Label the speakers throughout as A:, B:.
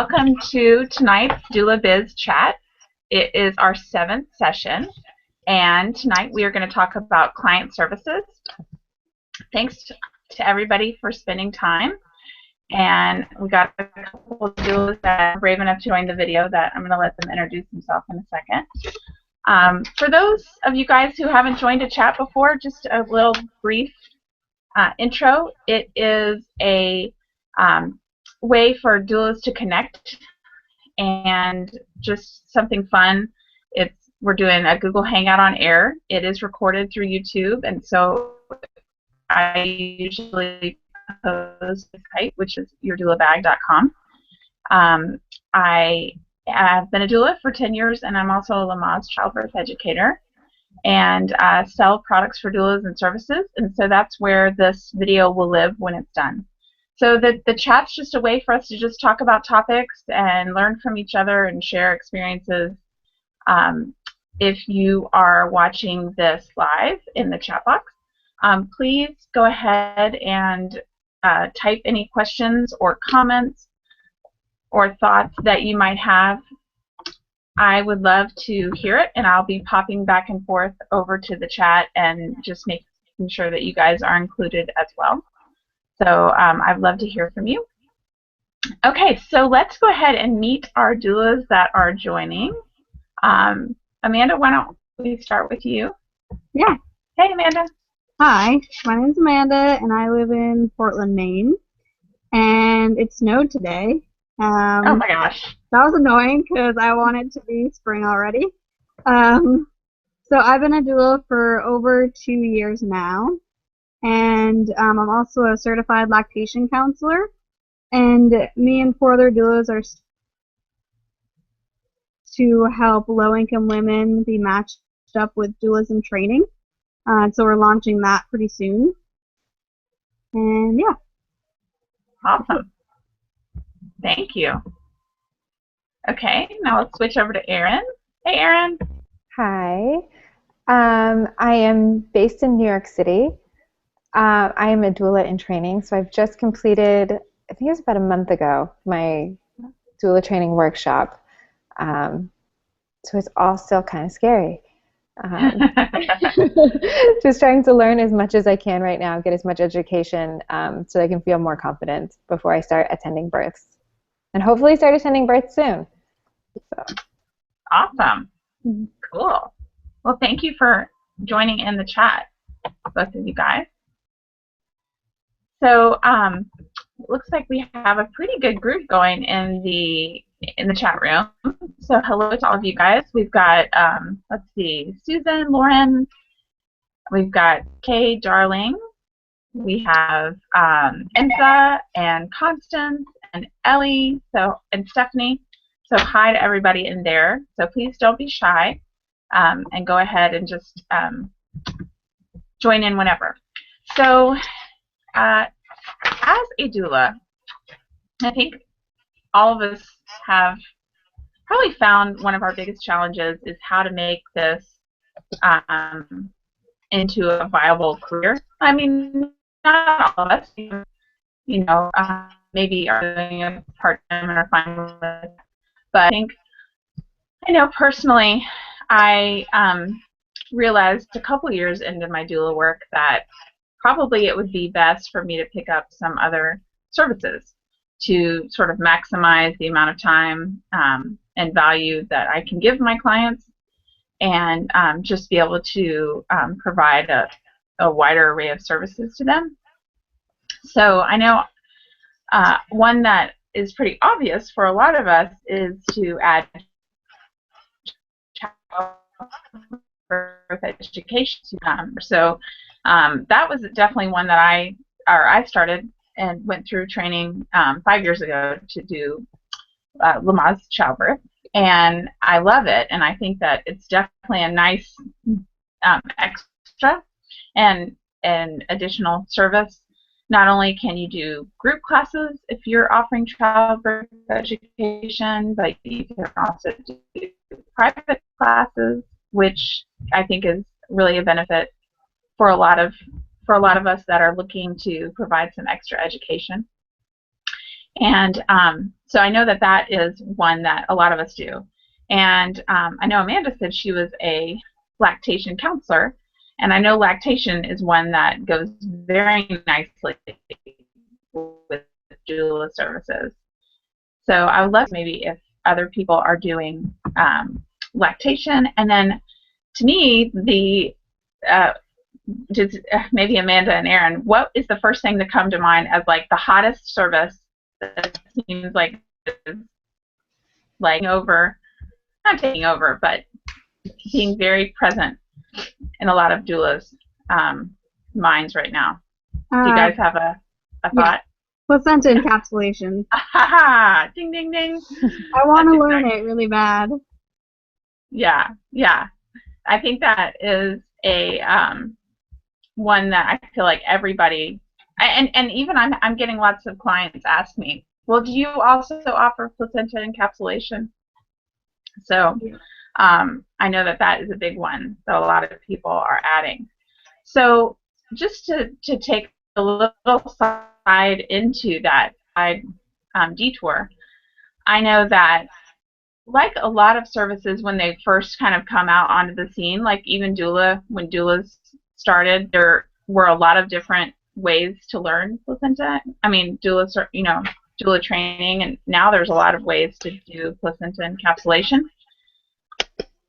A: Welcome to tonight's Doula Biz Chat. It is our 7th session, and tonight we are going to talk about client services. Thanks to everybody for spending time, and we got a couple of doulas that are brave enough to join the video that I'm going to let them introduce themselves in a second. For those of you guys who haven't joined a chat before, just a little brief intro. It is a way for doulas to connect and just something fun. We're doing a Google Hangout on air. It is recorded through YouTube, and so I usually post the site, which is yourdoulabag.com. I have been a doula for 10 years, and I'm also a Lamaze childbirth educator and sell products for doulas and services, and so that's where this video will live when it's done. So the chat's just a way for us to just talk about topics and learn from each other and share experiences. If you are watching this live in the chat box, please go ahead and type any questions or comments or thoughts that you might have. I would love to hear it, and I'll be popping back and forth over to the chat and just making sure that you guys are included as well. So I'd love to hear from you. Okay, so let's go ahead and meet our doulas that are joining. Amanda, why don't we start with you?
B: Yeah.
A: Hey, Amanda.
B: Hi, my name's Amanda, and I live in Portland, Maine. And it snowed today.
A: Oh my gosh.
B: That was annoying because I want it to be spring already. So I've been a doula for over 2 years now. And I'm also a certified lactation counselor. And me and 4 other doulas are to help low-income women be matched up with doulas in training. So we're launching that pretty soon. And yeah.
A: Awesome. Thank you. Okay, now let's switch over to Erin. Hey, Erin.
C: Hi. I am based in New York City. I am a doula in training, so I've just completed, I think it was about a month ago, my doula training workshop. So it's all still kind of scary. Just trying to learn as much as I can right now, get as much education so I can feel more confident before I start attending births. And hopefully start attending births soon. So.
A: Awesome. Cool. Well, thank you for joining in the chat, both of you guys. So it looks like we have a pretty good group going in the chat room. So hello to all of you guys. We've got, let's see, Susan, Lauren, we've got Kay, Darling, we have Enza and Constance and Ellie, and Stephanie. So hi to everybody in there. So please don't be shy and go ahead and just join in whenever. So as a doula, I think all of us have probably found one of our biggest challenges is how to make this into a viable career. I mean, not all of us, you know, maybe are doing it part-time and are fine with it. But I know personally, I realized a couple years into my doula work that probably it would be best for me to pick up some other services to sort of maximize the amount of time and value that I can give my clients, and just be able to provide a wider array of services to them. So I know one that is pretty obvious for a lot of us is to add childbirth education to them. So that was definitely one that I started and went through training 5 years ago to do Lamaze childbirth, and I love it, and I think that it's definitely a nice extra and an additional service. Not only can you do group classes if you're offering childbirth education, but you can also do private classes, which I think is really a benefit for a lot of us that are looking to provide some extra education. And so I know that that is one that a lot of us do. And I know Amanda said she was a lactation counselor, and I know lactation is one that goes very nicely with doula services. So I would love maybe if other people are doing lactation, and then to me uh, just maybe Amanda and Aaron, what is the first thing to come to mind as like the hottest service that seems like is like over, not taking over, but being very present in a lot of doulas' minds right now? Do you guys have a
B: Yeah,
A: thought?
B: placenta encapsulation.
A: Ha! Ding, ding, ding.
B: I want to learn it really bad.
A: Yeah, yeah. I think that is a one that I feel like everybody, and even I'm getting lots of clients ask me, well, do you also offer placenta encapsulation? So I know that that is a big one that a lot of people are adding. So just to take a little side into that side detour, I know that like a lot of services when they first kind of come out onto the scene, like even doula, when doulas started, there were a lot of different ways to learn placenta. I mean, doula, doula training, and now there's a lot of ways to do placenta encapsulation.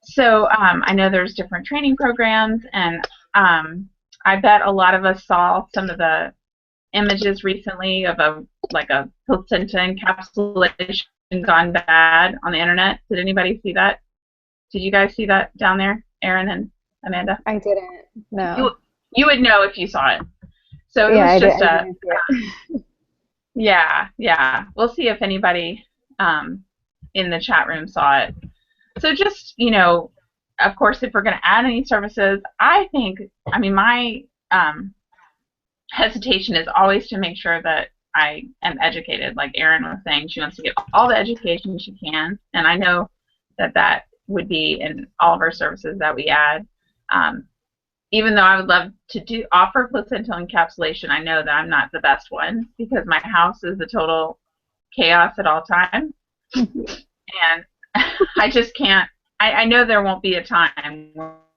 A: So I know there's different training programs, and I bet a lot of us saw some of the images recently of a placenta encapsulation gone bad on the internet. Did anybody see that? Did you guys see that down there, Erin and Amanda?
C: I didn't. No.
A: You would know if you saw it. So it
C: Yeah,
A: was just
C: I didn't see it.
A: yeah. We'll see if anybody in the chat room saw it. So just, of course, if we're going to add any services, I mean, my hesitation is always to make sure that I am educated. Like Erin was saying, she wants to get all the education she can, and I know that that would be in all of our services that we add. Even though I would love to offer placental encapsulation, I know that I'm not the best one because my house is a total chaos at all times, and I just can't. I know there won't be a time where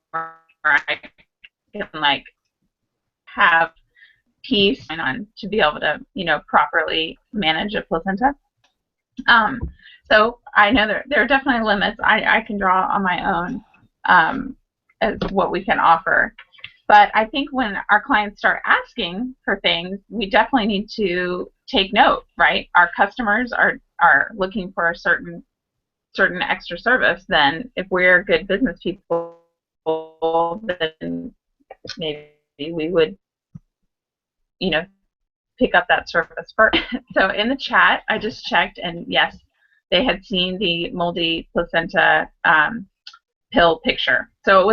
A: I can like have peace on to be able to properly manage a placenta. So I know there are definitely limits. I can draw on my own as what we can offer. But I think when our clients start asking for things, we definitely need to take note, right? Our customers are looking for a certain extra service. Then if we're good business people, then maybe we would, pick up that service first. So in the chat, I just checked, and yes, they had seen the moldy placenta pill picture. So it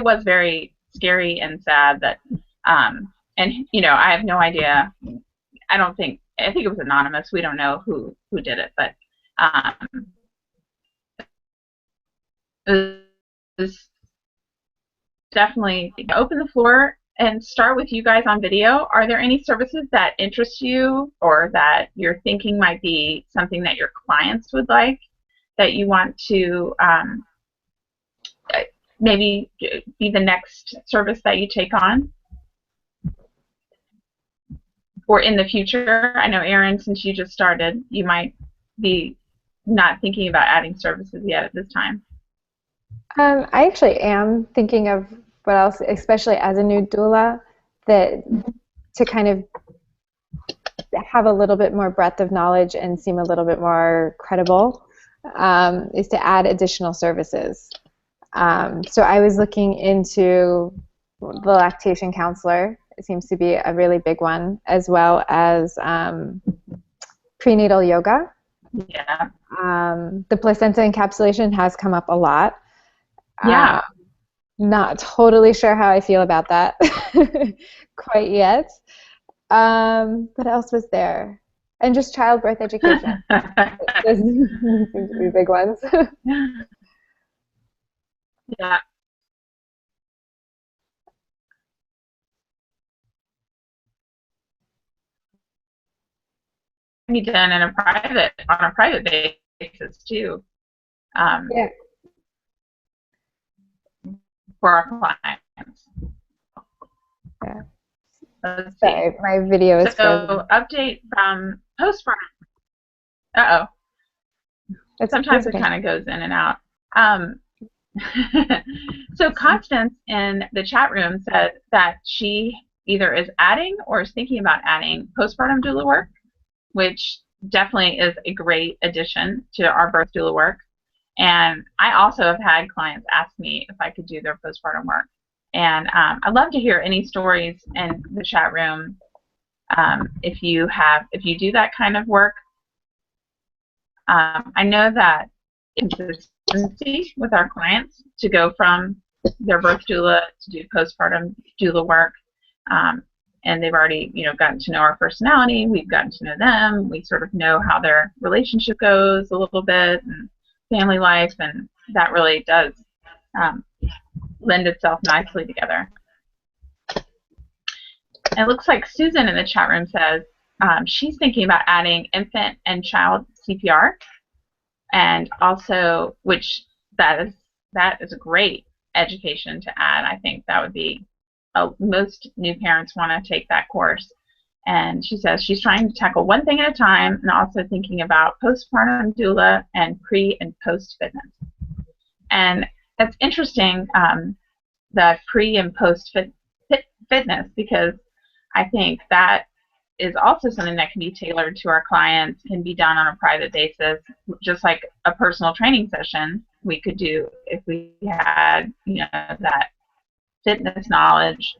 A: was very scary and sad that, and I have no idea. I think it was anonymous. We don't know who did it, but it was definitely open the floor and start with you guys on video. Are there any services that interest you or that you're thinking might be something that your clients would like that you want to maybe be the next service that you take on? Or in the future? I know, Erin, since you just started, you might be not thinking about adding services yet at this time.
C: I actually am thinking of what else, especially as a new doula, that to kind of have a little bit more breadth of knowledge and seem a little bit more credible, is to add additional services. So I was looking into the lactation counselor. It seems to be a really big one, as well as prenatal yoga.
A: Yeah.
C: The placenta encapsulation has come up a lot.
A: Yeah.
C: Not totally sure how I feel about that quite yet. What else was there? And just childbirth education. Those seem to be big ones.
A: Yeah. be done in a private basis too,
C: Yeah.
A: for our clients.
C: Yeah.
A: Let's see.
C: Sorry, my video is frozen.
A: So update from postpartum. Uh-oh. Sometimes
C: That's
A: it
C: okay.
A: kind of goes in and out. Um, so Constance in the chat room said that she either is adding or is thinking about adding postpartum doula work, which definitely is a great addition to our birth doula work. And I also have had clients ask me if I could do their postpartum work. And I'd love to hear any stories in the chat room. If you do that kind of work. I know that consistency with our clients to go from their birth doula to do postpartum doula work. And they've already, gotten to know our personality. We've gotten to know them. We sort of know how their relationship goes a little bit, and family life, and that really does lend itself nicely together. And it looks like Susan in the chat room says she's thinking about adding infant and child CPR, and also, which that is a great education to add. I think that would be most new parents want to take that course. And she says she's trying to tackle one thing at a time, and also thinking about postpartum doula and pre and post fitness. And that's interesting, the pre and post fitness, because I think that is also something that can be tailored to our clients, can be done on a private basis, just like a personal training session we could do if we had, that fitness knowledge,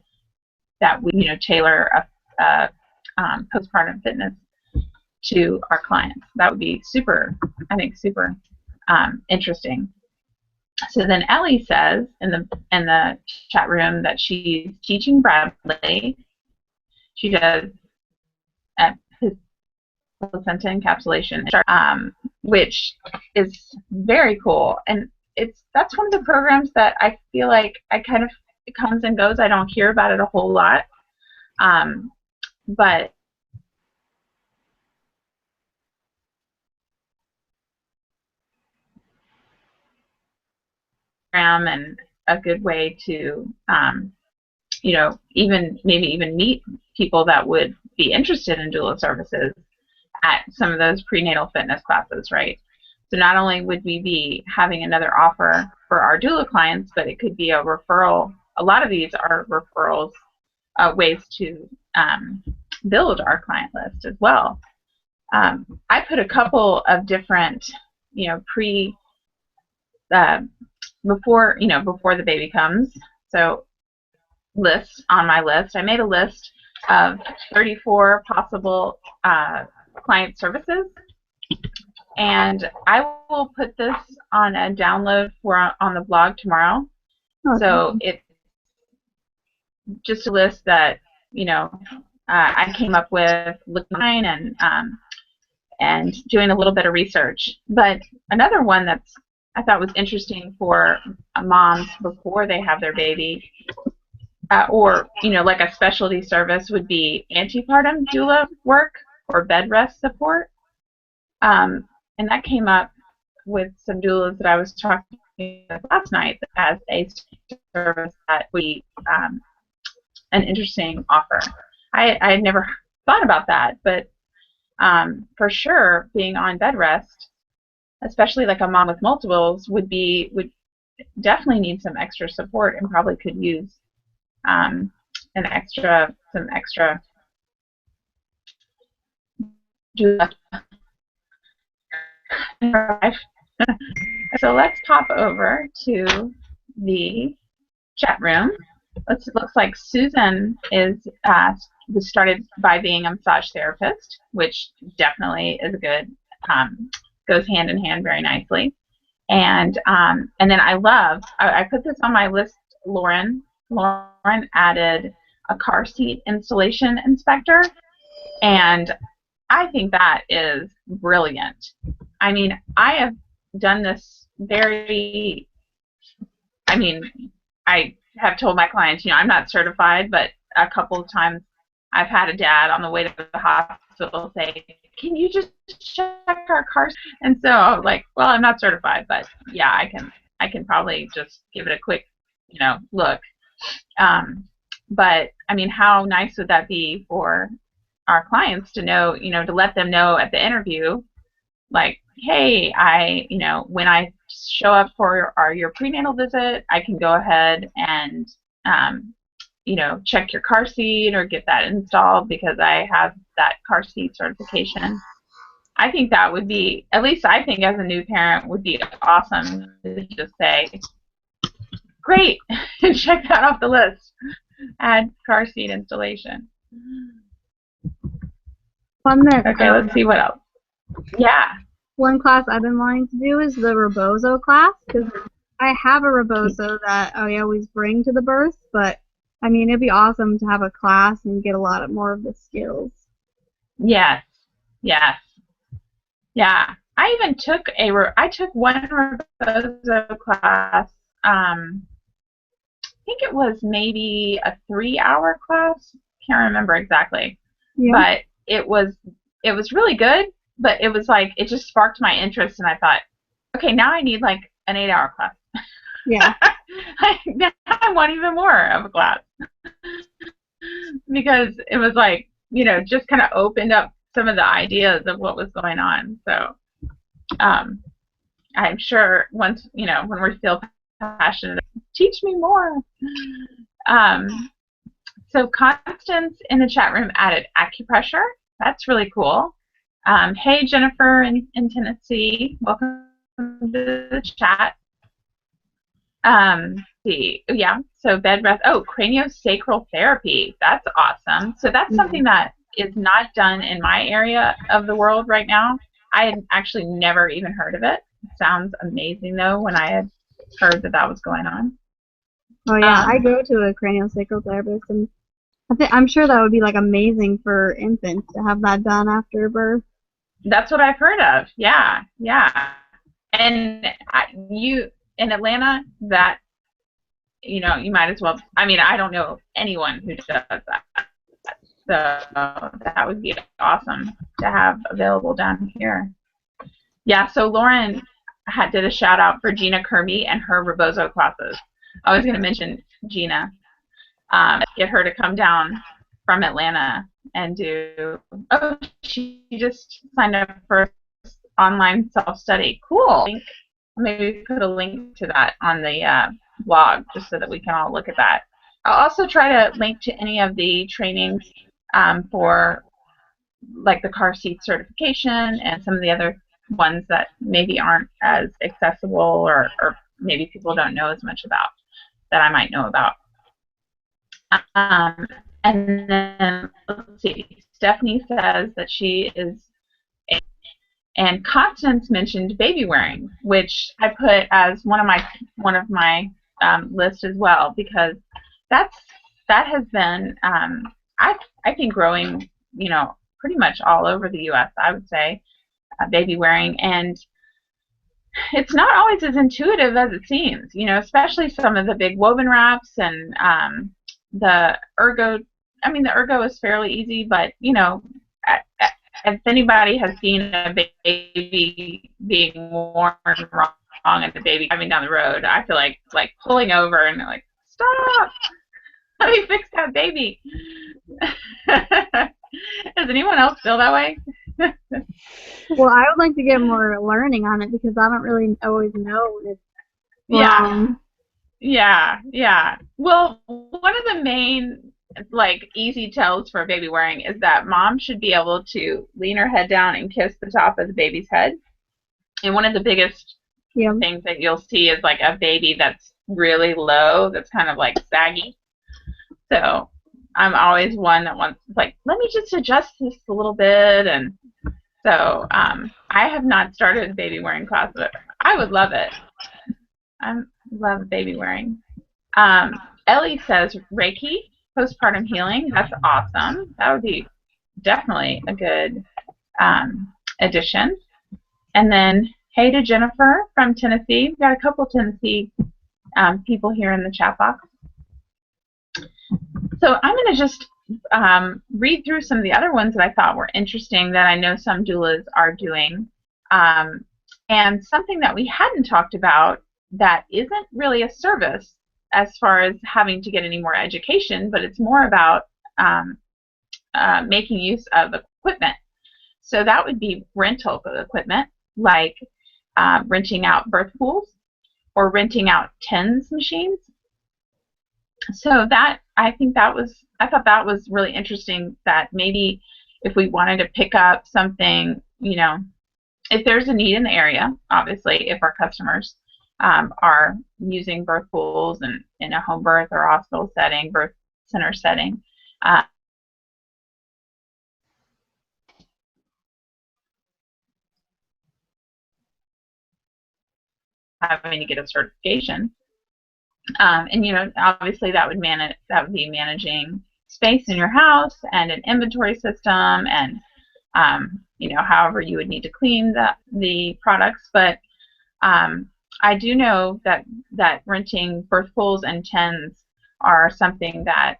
A: that we, tailor a postpartum fitness to our clients. That would be super, I think, super interesting. So then Ellie says in the chat room that she's teaching Bradley. She does placenta encapsulation, which is very cool. And that's one of the programs that I feel like it comes and goes. I don't hear about it a whole lot, but and a good way to maybe even meet people that would be interested in doula services at some of those prenatal fitness classes, right? So not only would we be having another offer for our doula clients, but it could be a referral. A lot of these are referrals, ways to build our client list as well. I put a couple of different, before the baby comes, so lists on my list. I made a list of 34 possible client services, and I will put this on a download on the blog tomorrow. Okay. So it's just a list that I came up with looking online and doing a little bit of research. But another one that I thought was interesting for moms before they have their baby, or like a specialty service, would be antepartum doula work or bed rest support. And that came up with some doulas that I was talking to last night as a service that would be an interesting offer. I had never thought about that, but for sure, being on bed rest, especially like a mom with multiples, would definitely need some extra support, and probably could use some extra doula. So let's pop over to the chat room. It looks like Susan was started by being a massage therapist, which definitely is good. Goes hand in hand very nicely. And then I put this on my list. Lauren added a car seat installation inspector, and I think that is brilliant. I mean, I have done this I have told my clients, I'm not certified, but a couple of times I've had a dad on the way to the hospital say, "Can you just check our car?" And so I was like, "Well, I'm not certified, but yeah, I can probably just give it a quick, look." But I mean, how nice would that be for our clients to know, to let them know at the interview, like, hey, when I show up for your prenatal visit, I can go ahead and, check your car seat or get that installed because I have that car seat certification. I think that would be, at least I think as a new parent, would be awesome to just say, great, and check that off the list. Add car seat installation.
B: One that
A: Okay, let's see what else. Yeah.
B: one class I've been wanting to do is the Rebozo class, because I have a Rebozo that I always bring to the birth, but I mean, it'd be awesome to have a class and get a lot more of the skills.
A: Yes. Yes. Yeah. I even took one Rebozo class. I think it was maybe a 3-hour class. Can't remember exactly.
B: Yeah.
A: But it was really good. But it was like, it just sparked my interest, and I thought, okay, now I need like an 8-hour class.
B: Yeah.
A: Now I want even more of a class. Because it was like, just kind of opened up some of the ideas of what was going on. So I'm sure once, when we feel passionate, teach me more. So Constance in the chat room added acupressure. That's really cool. Hey, Jennifer in Tennessee. Welcome to the chat. Yeah, so bed rest. Oh, craniosacral therapy. That's awesome. So that's something that is not done in my area of the world right now. I had actually never even heard of it. It sounds amazing, though, when I had heard that was going on.
B: Oh, yeah, I go to a craniosacral therapist, and I'm sure that would be, like, amazing for infants to have that done after birth.
A: That's what I've heard of. Yeah, yeah. And in Atlanta, that, you might as well, I mean, I don't know anyone who does that. So that would be awesome to have available down here. Yeah, so Lauren did a shout out for Gina Kirby and her Rebozo classes. I was going to mention Gina. Get her to come down from Atlanta and do, she just signed up for online self-study. Cool. Maybe put a link to that on the blog just so that we can all look at that. I'll also try to link to any of the trainings for like the car seat certification and some of the other ones that maybe aren't as accessible or maybe people don't know as much about that I might know about. And then, let's see, Stephanie says that she is, and Constance mentioned baby wearing, which I put as one of my list as well, because that has been I think growing, pretty much all over the U.S. I would say, baby wearing, and it's not always as intuitive as it seems, especially some of the big woven wraps and the ergo. I mean, the ergo is fairly easy, but if anybody has seen a baby being worn wrong and the baby coming down the road, I feel like pulling over and like, stop, let me fix that baby. Does anyone else feel that way?
B: Well, I would like to get more learning on it because I don't really always know when it's wrong.
A: Yeah. Well, one of the main easy tells for baby wearing is that mom should be able to lean her head down and kiss the top of the baby's head. And one of the biggest things that you'll see is like a baby that's really low, that's kind of like saggy. So I'm always one that wants let me just adjust this a little bit. And so I have not started a baby wearing class, but I would love it. I love baby wearing. Ellie says Reiki, postpartum healing. That's awesome. That would be definitely a good addition. And then, hey to Jennifer from Tennessee. We've got a couple Tennessee people here in the chat box. So I'm going to just read through some of the other ones that I thought were interesting that I know some doulas are doing. And something that we hadn't talked about that isn't really a service as far as having to get any more education, but it's more about making use of equipment. So that would be rental of equipment, like renting out birth pools or renting out TENS machines. So that, I thought that was really interesting, that maybe if we wanted to pick up something, if there's a need in the area, obviously, if our customers are using birth pools and in a home birth or hospital setting, birth center setting, having to get a certification. And obviously that would be managing space in your house and an inventory system, and however you would need to clean the products. But I do know that renting birth pools and TENS are something that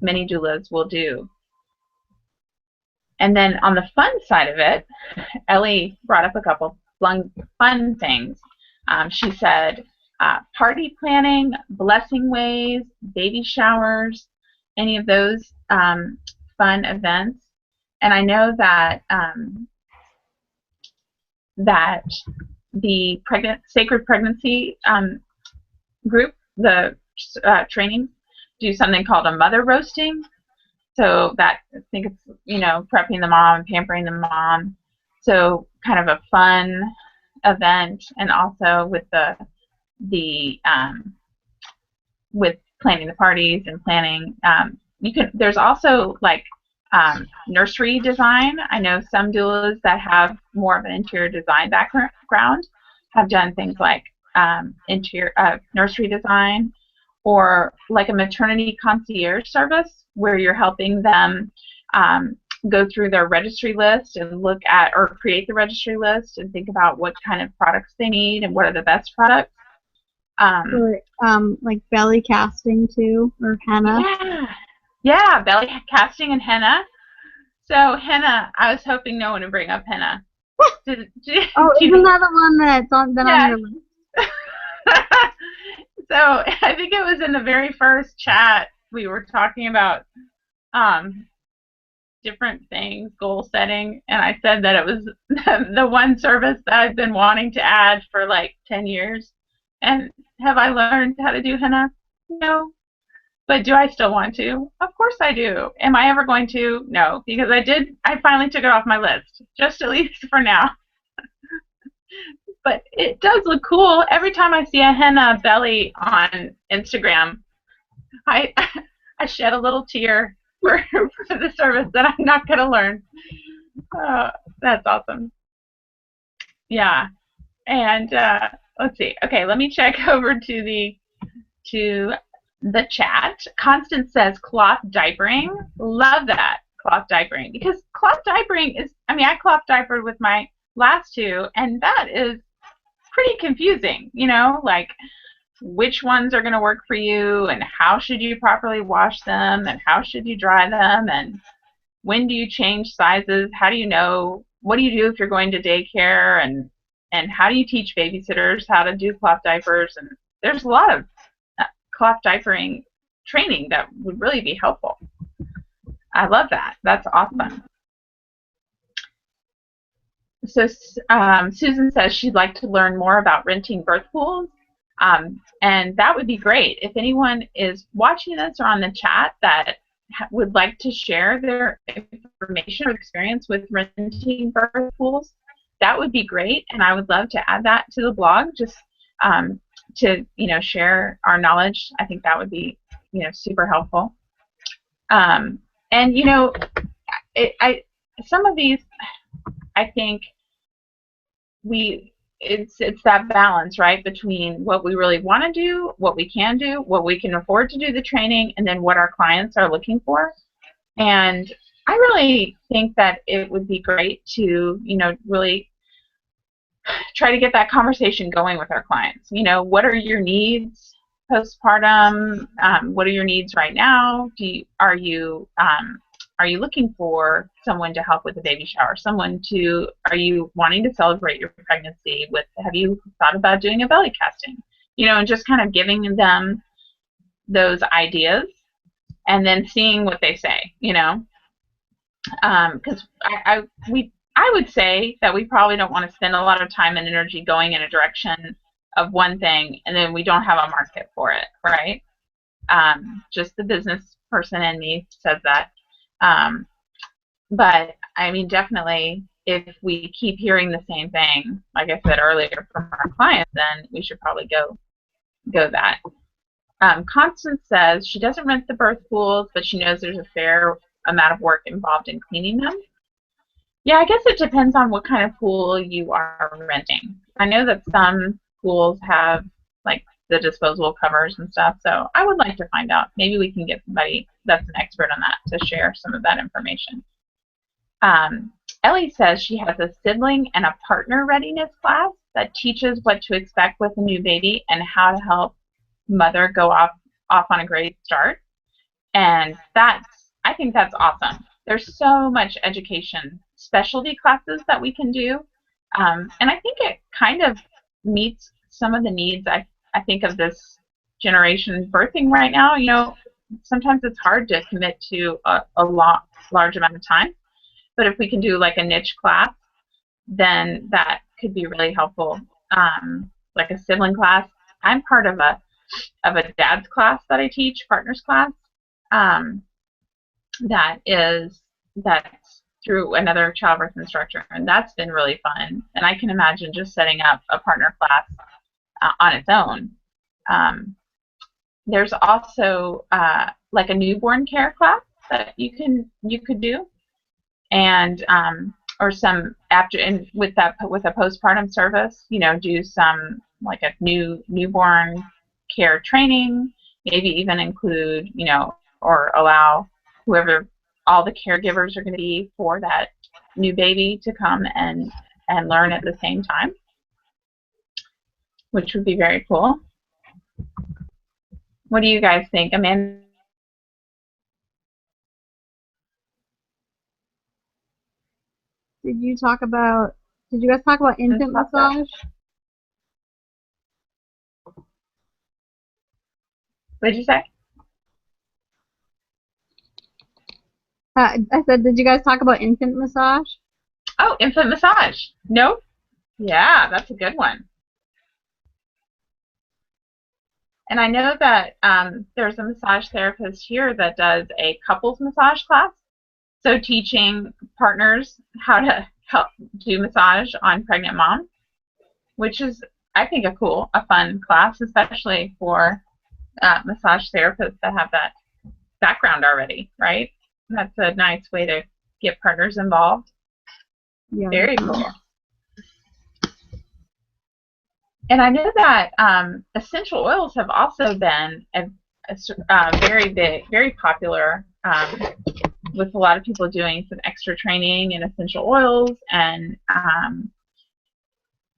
A: many doulas will do. And then on the fun side of it, Ellie brought up a couple fun things. She said party planning, blessing ways, baby showers, any of those fun events. And I know that that the Sacred Pregnancy group, the training, do something called a mother roasting. So that, I think it's, prepping the mom, pampering the mom. So kind of a fun event, and also with with planning the parties and planning. There's also like nursery design. I know some doulas that have more of an interior design background have done things like interior nursery design, or like a maternity concierge service where you're helping them go through their registry list and look at, or create the registry list and think about what kind of products they need and what are the best products.
B: Or like belly casting too, or henna.
A: Yeah, belly casting and henna. So henna, I was hoping no one would bring up henna.
B: Isn't that the one that's on your list?
A: So I think it was in the very first chat we were talking about different things, goal setting, and I said that it was the one service that I've been wanting to add for like 10 years. And have I learned how to do henna? No. But do I still want to? Of course I do. Am I ever going to? No, because I finally took it off my list, just at least for now. But it does look cool. Every time I see a henna belly on Instagram, I shed a little tear for the service that I'm not going to learn. That's awesome. Yeah. And let's see. Okay, let me check over to the chat. Constance says cloth diapering. Love that, cloth diapering, because cloth diapering is, I cloth diapered with my last two, and that is pretty confusing, like which ones are going to work for you, and how should you properly wash them, and how should you dry them, and when do you change sizes, how do you know, what do you do if you're going to daycare, and how do you teach babysitters how to do cloth diapers. And there's a lot of cloth diapering training that would really be helpful. I love that. That's awesome. So Susan says she'd like to learn more about renting birth pools, and that would be great. If anyone is watching this or on the chat that would like to share their information or experience with renting birth pools, that would be great, and I would love to add that to the blog, just to share our knowledge. I think that would be super helpful. And some of these, I think it's that balance, right, between what we really want to do, what we can do, what we can afford to do the training, and then what our clients are looking for. And I really think that it would be great to really try to get that conversation going with our clients. What are your needs? postpartum? What are your needs right now? Are you looking for someone to help with the baby shower? Are you wanting to celebrate your pregnancy with, have you thought about doing a belly casting? And just kind of giving them those ideas and then seeing what they say, because I would say that we probably don't want to spend a lot of time and energy going in a direction of one thing and then we don't have a market for it, right? Just the business person in me says that. But I mean, definitely, if we keep hearing the same thing, like I said earlier, from our clients, then we should probably go that. Constance says she doesn't rent the birth pools, but she knows there's a fair amount of work involved in cleaning them. Yeah, I guess it depends on what kind of pool you are renting. I know that some pools have like the disposable covers and stuff, so I would like to find out. Maybe we can get somebody that's an expert on that to share some of that information. Ellie says she has a sibling and a partner readiness class that teaches what to expect with a new baby and how to help mother go off on a great start. And I think that's awesome. There's so much education, specialty classes that we can do. And I think it kind of meets some of the needs I think of this generation birthing right now. Sometimes it's hard to commit to a large amount of time. But if we can do like a niche class, then that could be really helpful. Like a sibling class. I'm part of a dad's class that I teach, partners class. That's through another childbirth instructor, and that's been really fun. And I can imagine just setting up a partner class on its own. There's also like a newborn care class that you could do. And or some after, and with a postpartum service, do some like a newborn care training, maybe even include, or allow whoever all the caregivers are going to be for that new baby to come and learn at the same time, which would be very cool. What do you guys think, Amanda?
B: Did you guys talk about infant massage?
A: What did you say?
B: I said, did you guys talk about infant massage?
A: Oh, infant massage. Nope. Yeah, that's a good one. And I know that there's a massage therapist here that does a couples massage class. So teaching partners how to help do massage on pregnant moms, which is, I think, a fun class, especially for massage therapists that have that background already, right? That's a nice way to get partners involved. Yeah. Very cool. And I know that essential oils have also been a very big, very popular, with a lot of people doing some extra training in essential oils, and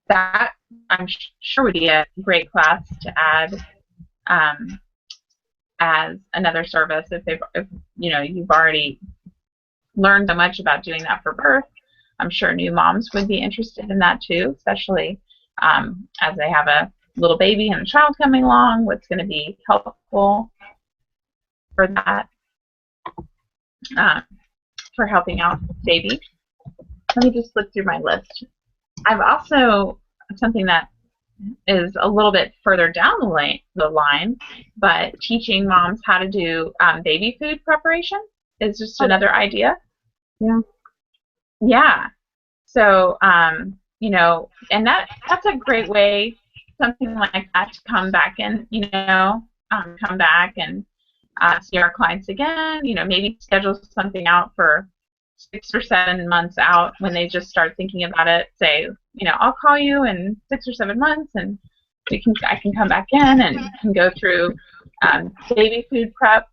A: that I'm sure would be a great class to add as another service if you've already learned so much about doing that for birth. I'm sure new moms would be interested in that too, especially as they have a little baby and a child coming along. What's going to be helpful for that, for helping out babies. Let me just look through my list. I've also, something that is a little bit further down the line, but teaching moms how to do baby food preparation is just another idea.
B: Yeah.
A: Yeah. So, and that's a great way, something like that, to come back and, come back and see our clients again, maybe schedule something out for 6 or 7 months out when they just start thinking about it. Say, I'll call you in 6 or 7 months, and I can come back in and can go through baby food prep.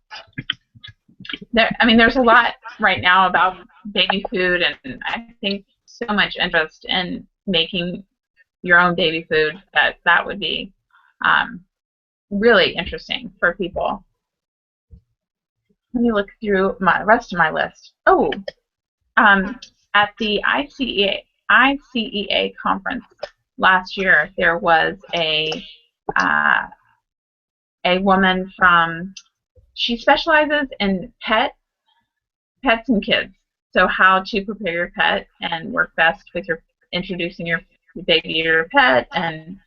A: There's a lot right now about baby food, and I think so much interest in making your own baby food that would be really interesting for people. Let me look through my rest of my list. Oh, at the ICEA conference last year, there was a woman from, she specializes in pets and kids. So how to prepare your pet and work best with your introducing your baby to your pet. And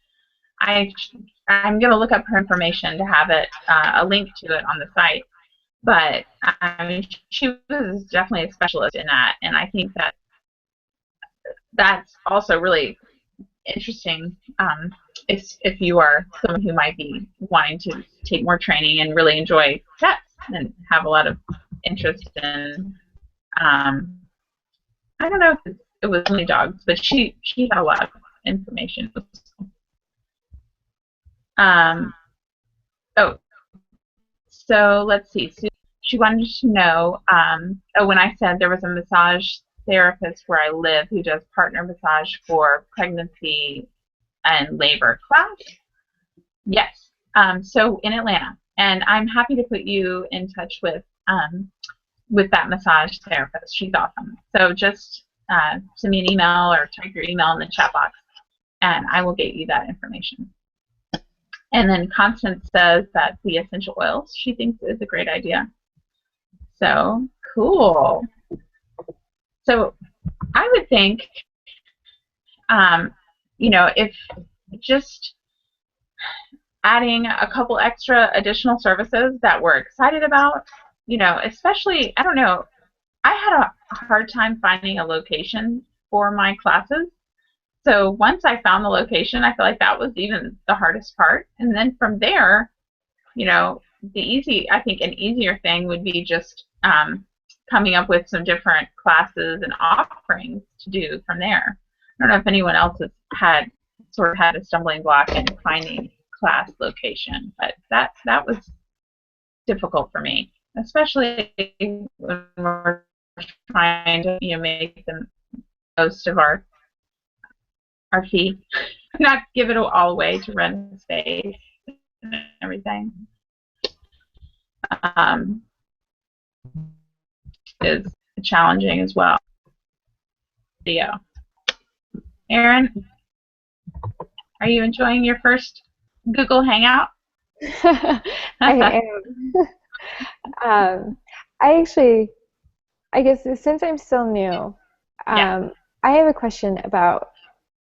A: I'm going to look up her information to have it a link to it on the site. But I mean, she was definitely a specialist in that, and I think that that's also really interesting if you are someone who might be wanting to take more training and really enjoy pets and have a lot of interest in. I don't know if it was only dogs, but she had a lot of information. Oh, so let's see. So she wanted to know, when I said there was a massage therapist where I live who does partner massage for pregnancy and labor class. Yes. So in Atlanta, and I'm happy to put you in touch with that massage therapist. She's awesome. So just send me an email or type your email in the chat box, and I will get you that information. And then Constance says that the essential oils she thinks is a great idea. So cool. So I would think, if just adding a couple extra additional services that we're excited about, especially, I don't know, I had a hard time finding a location for my classes. So once I found the location, I feel like that was even the hardest part. And then from there, I think an easier thing would be just coming up with some different classes and offerings to do from there. I don't know if anyone else has had a stumbling block in finding class location, but that was difficult for me, especially when we're trying to make the most of our fee, not give it all away to rent a space and everything. Is challenging as well. Video. Erin, are you enjoying your first Google Hangout?
C: I am. I guess since I'm still new, I have a question about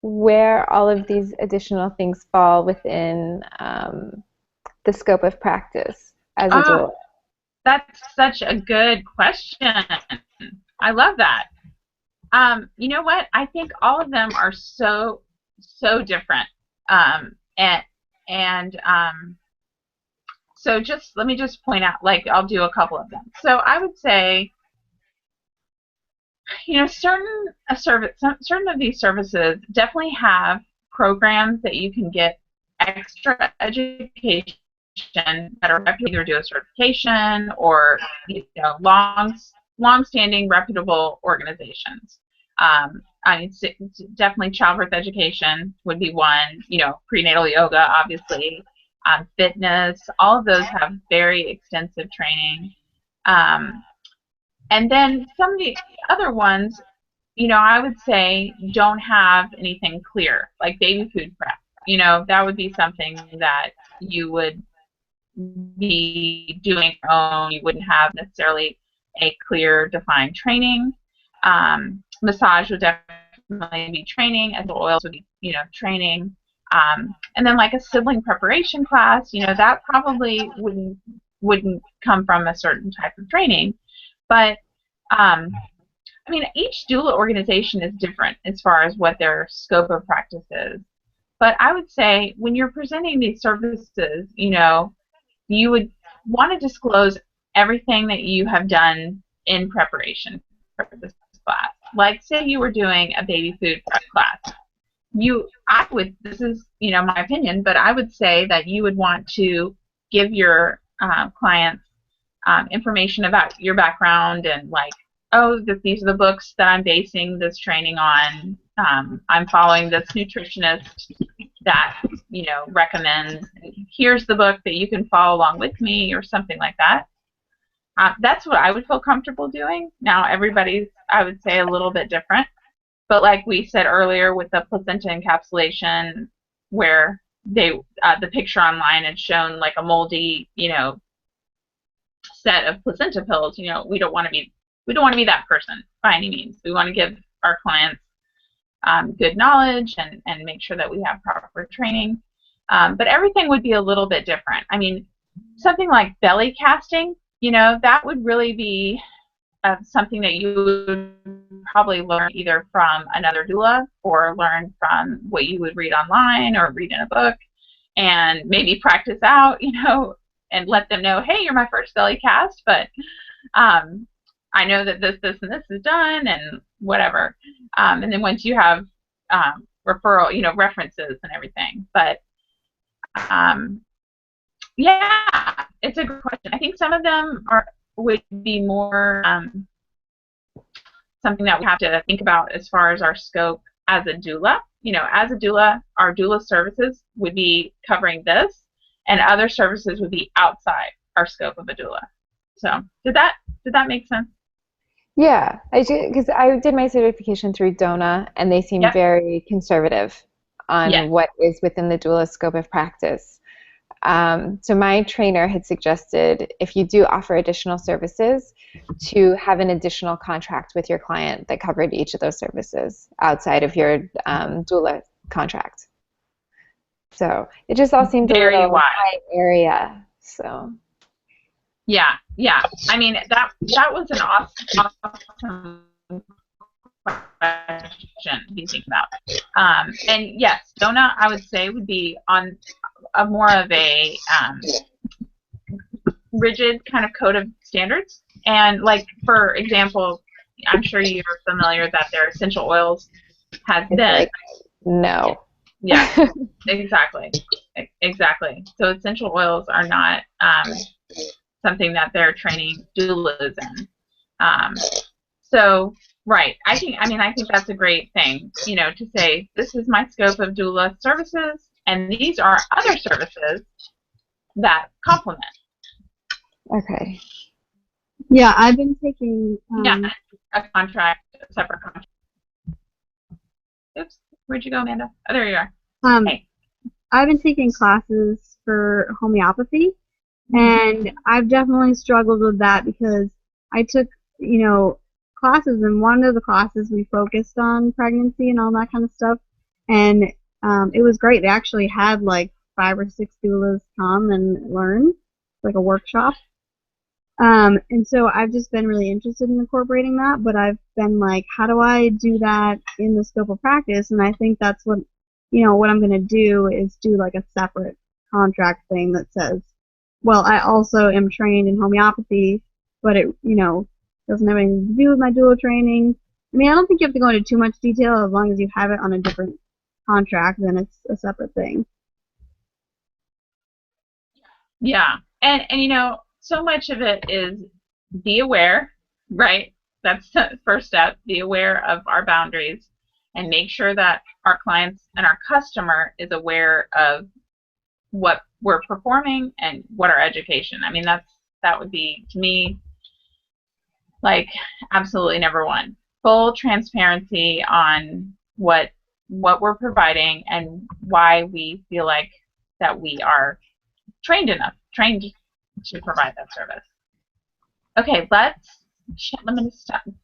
C: where all of these additional things fall within the scope of practice as a doula.
A: That's such a good question. I love that. You know what? I think all of them are so different. So let me just point out, I'll do a couple of them. So I would say, certain of these services definitely have programs that you can get extra education that are either do a certification or long-standing reputable organizations. Definitely childbirth education would be one. Prenatal yoga, obviously, fitness. All of those have very extensive training. And then some of the other ones, I would say don't have anything clear, like baby food prep. That would be something that you would be doing your own. You wouldn't have necessarily a clear, defined training. Massage would definitely be training, and the oils would be, training. And then like a sibling preparation class, that probably wouldn't come from a certain type of training. But each doula organization is different as far as what their scope of practice is. But I would say when you're presenting these services, you would want to disclose everything that you have done in preparation for this class. Like, say you were doing a baby food prep class. This is, my opinion, but I would say that you would want to give your clients information about your background and these are the books that I'm basing this training on. I'm following this nutritionist that recommends here's the book that you can follow along with me, or something like that. That's what I would feel comfortable doing. Now, everybody's, I would say, a little bit different. But like we said earlier with the placenta encapsulation, where the picture online had shown like a moldy, set of placenta pills. We don't want to be that person by any means. We want to give our clients good knowledge and make sure that we have proper training. But everything would be a little bit different. I mean, something like belly casting, that would really be something that you would probably learn either from another doula or learn from what you would read online or read in a book, and maybe practice out, and let them know, hey, you're my first belly cast, but I know that this, and this is done, and whatever. And then once you have referral, references and everything. But yeah, it's a good question. I think some of them would be more something that we have to think about as far as our scope as a doula. As a doula, our doula services would be covering this, and other services would be outside our scope of a doula. So did that make sense?
C: Yeah, I did, because I did my certification through Doula, and they seem very conservative on what is within the doula scope of practice. So my trainer had suggested, if you do offer additional services, to have an additional contract with your client that covered each of those services outside of your doula contract. So it just all seemed very a little high area. So
A: yeah. I mean, that was an awesome question to think about. And yes, Dona, I would say, would be on a more of a rigid kind of code of standards. And like, for example, I'm sure you're familiar that their essential oils have been.
C: Like, no.
A: Yeah, exactly. So essential oils are not something that they're training doulas in. So, right. I think that's a great thing, to say, this is my scope of doula services, and these are other services that complement.
C: Okay.
B: Yeah, I've been taking
A: a separate contract. Oops, where'd you go, Amanda? Oh, there you are. Hey.
B: I've been taking classes for homeopathy, and I've definitely struggled with that because I took, classes, and one of the classes we focused on pregnancy and all that kind of stuff, and it was great. They actually had like 5 or 6 doulas come and learn, like a workshop. And so I've just been really interested in incorporating that, but I've been like, how do I do that in the scope of practice? And I think that's what, what I'm going to do is do like a separate contract thing that says, well, I also am trained in homeopathy, but it, doesn't have anything to do with my doula training. I mean, I don't think you have to go into too much detail. As long as you have it on a different contract, then it's a separate thing.
A: Yeah, and so much of it is be aware, right? That's the first step. Be aware of our boundaries and make sure that our clients and our customer is aware of what we're performing and what our education. I mean, that would be, to me, like absolutely number one. Full transparency on what we're providing and why we feel like that we are trained to provide that service. Okay, let me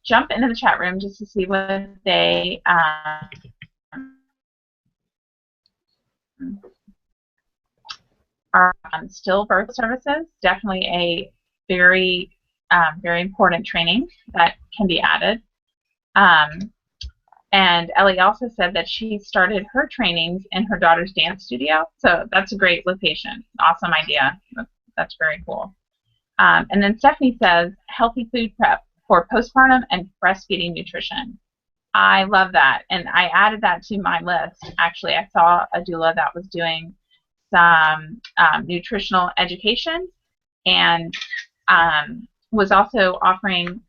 A: jump into the chat room just to see what they are on. Stillbirth services, definitely a very important training that can be added. And Ellie also said that she started her trainings in her daughter's dance studio, so that's a great location. Awesome idea. That's very cool. And then Stephanie says, healthy food prep for postpartum and breastfeeding nutrition. I love that, and I added that to my list. Actually, I saw a doula that was doing some nutritional education, and was also offering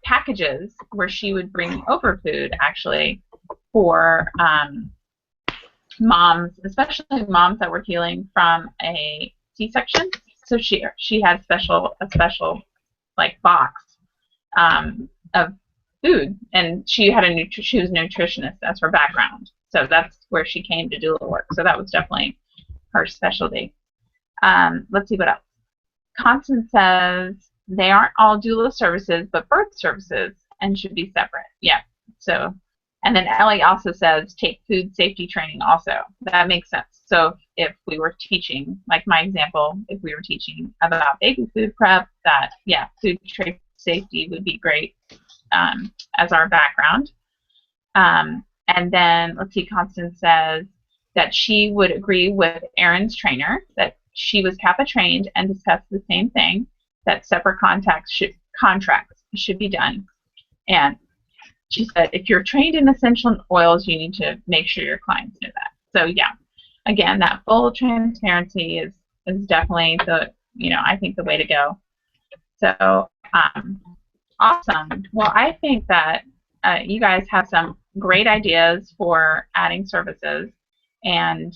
A: packages where she would bring over food, actually, for moms, especially moms that were healing from a C-section. So she had a special like box of food, and she had she was a nutritionist. That's her background. So that's where she came to doula work. So that was definitely her specialty. Let's see what else. Constance says they aren't all doula services, but birth services, and should be separate. Yeah. So, and then Ellie also says take food safety training also. That makes sense. So if we were teaching, like my example, if we were teaching about baby food prep, that, yeah, food safety would be great as our background. And then, let's see, Constance says that she would agree with Erin's trainer, that she was CAPA trained and discussed the same thing, that separate contracts should be done. And she said, if you're trained in essential oils, you need to make sure your clients know that. So yeah, again, that full transparency is definitely the, I think the way to go. So awesome. Well, I think that you guys have some great ideas for adding services, and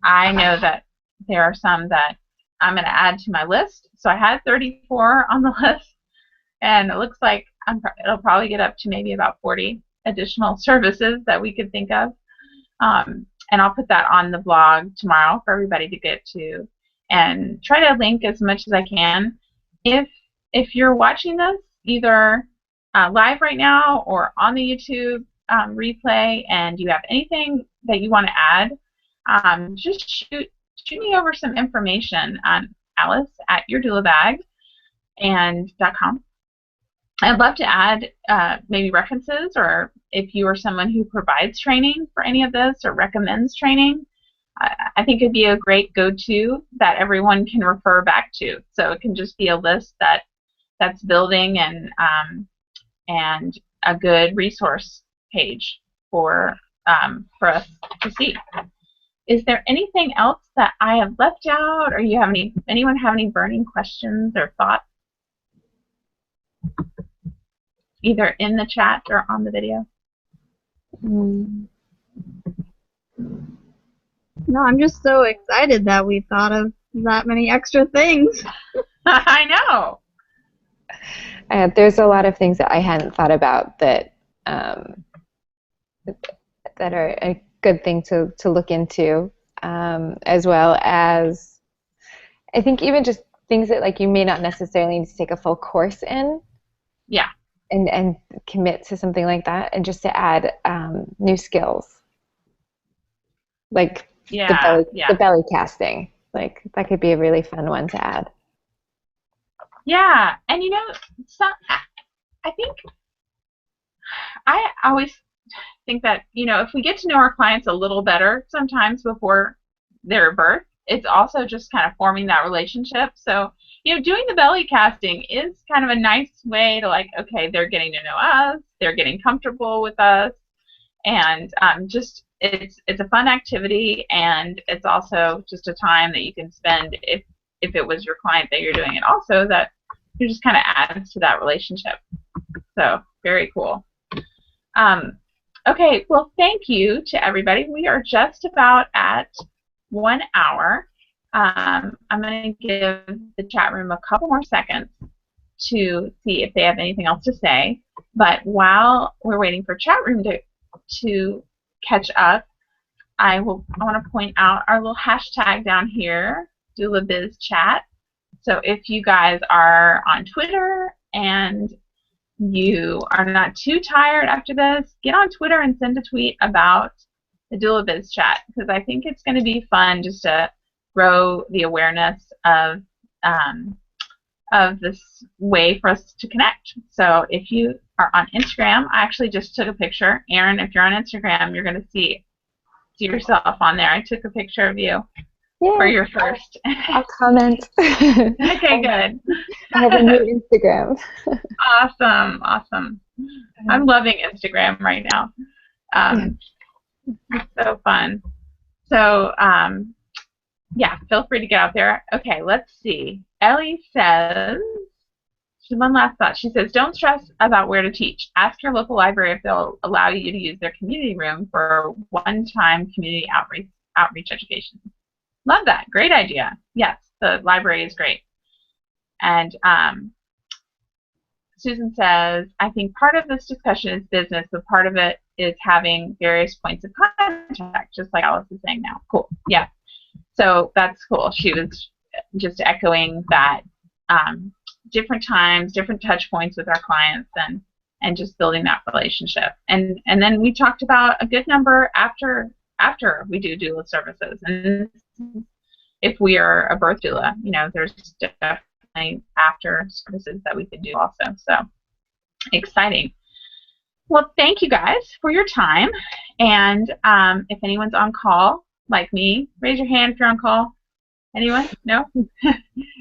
A: I know that there are some that I'm going to add to my list. So I had 34 on the list, and it looks like it'll probably get up to maybe about 40 additional services that we could think of. And I'll put that on the blog tomorrow for everybody to get to, and try to link as much as I can. If you're watching this either live right now or on the YouTube replay, and you have anything that you want to add, just shoot me over some information on alice@yourdoulabag.com. I'd love to add maybe references, or if you are someone who provides training for any of this or recommends training, I think it'd be a great go-to that everyone can refer back to. So it can just be a list that's building, and a good resource page for us to see. Is there anything else that I have left out, or anyone have any burning questions or thoughts? Either in the chat or on the video.
B: No, I'm just so excited that we thought of that many extra things.
A: I know.
C: There's a lot of things that I hadn't thought about that that are a good thing to look into, as well as I think even just things that like you may not necessarily need to take a full course in.
A: Yeah.
C: And commit to something like that, and just to add new skills, like the belly casting. Like that could be a really fun one to add.
A: Yeah, and I think I always think that if we get to know our clients a little better sometimes before their birth, it's also just kind of forming that relationship. So doing the belly casting is kind of a nice way to, like, okay, they're getting to know us, they're getting comfortable with us, and just it's a fun activity, and it's also just a time that you can spend if it was your client that you're doing it also, that it just kind of adds to that relationship. So very cool. Okay, well, thank you to everybody. We are just about at 1 hour. I'm going to give the chat room a couple more seconds to see if they have anything else to say. But while we're waiting for chat room to catch up, I want to point out our little hashtag down here, DoulaBizChat. So if you guys are on Twitter and you are not too tired after this, get on Twitter and send a tweet about the DoulaBizChat, because I think it's going to be fun just to grow the awareness of this way for us to connect. So if you are on Instagram, I actually just took a picture. Erin, if you're on Instagram, you're going to see yourself on there. I took a picture of you for your first.
C: I'll comment.
A: Okay, good.
C: I have a new Instagram.
A: Awesome. I'm loving Instagram right now. It's so fun. So, yeah, feel free to get out there. Okay, let's see. Ellie says one last thought. She says, don't stress about where to teach. Ask your local library if they'll allow you to use their community room for one-time community outreach education. Love that. Great idea. Yes, the library is great. And Susan says, I think part of this discussion is business, but part of it is having various points of contact, just like Alice is saying now. Cool. Yeah. So that's cool. She was just echoing that different times, different touch points with our clients, and just building that relationship. And then we talked about a good number after we do doula services. And if we are a birth doula, you know, there's definitely after services that we can do also. So exciting. Well, thank you guys for your time. And if anyone's on call, like me, raise your hand if you're on call. Anyone? No? Are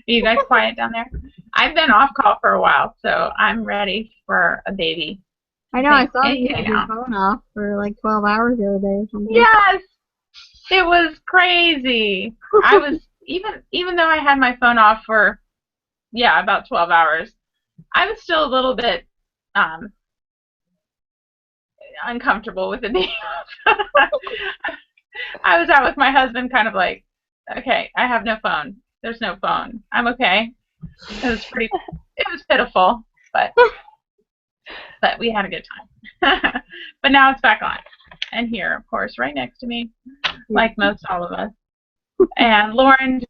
A: you guys quiet down there? I've been off call for a while, so I'm ready for a baby.
B: I know, I saw you had your phone off for like 12 hours the other day or something.
A: Yes! It was crazy. I was, even though I had my phone off for, yeah, about 12 hours, I was still a little bit uncomfortable with the being off. I was out with my husband kind of like, okay, I have no phone. There's no phone. I'm okay. It was pitiful, but we had a good time. But now it's back on. And here, of course, right next to me, like most all of us. And Lauren's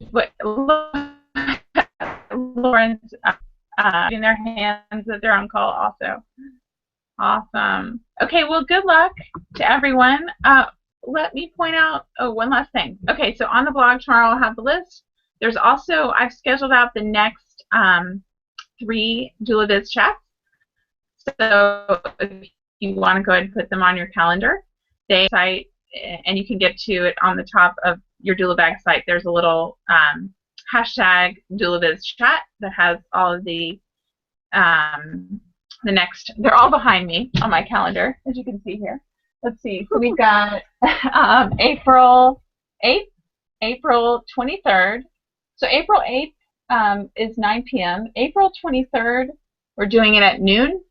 A: in their hands that they're on call also. Awesome. Okay, well, good luck to everyone. Let me point out one last thing. Okay, so on the blog tomorrow I'll have the list. There's also, I've scheduled out the next 3 Doula Biz chats. So if you want to go ahead and put them on your calendar, they site, and you can get to it on the top of your Doula Bag site. There's a little hashtag Doula Biz chat that has all of the next, they're all behind me on my calendar, as you can see here. Let's see, so we've got April 8th, April 23rd. So April 8th is 9 p.m. April 23rd, we're doing it at noon,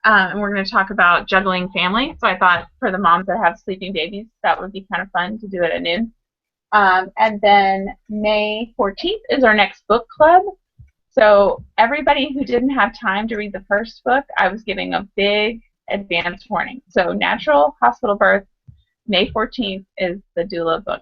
A: and we're going to talk about juggling family. So I thought for the moms that have sleeping babies, that would be kind of fun to do it at noon. And then May 14th is our next book club. So everybody who didn't have time to read the first book, I was giving a big advance warning. So Natural Hospital Birth, May 14th is the doula book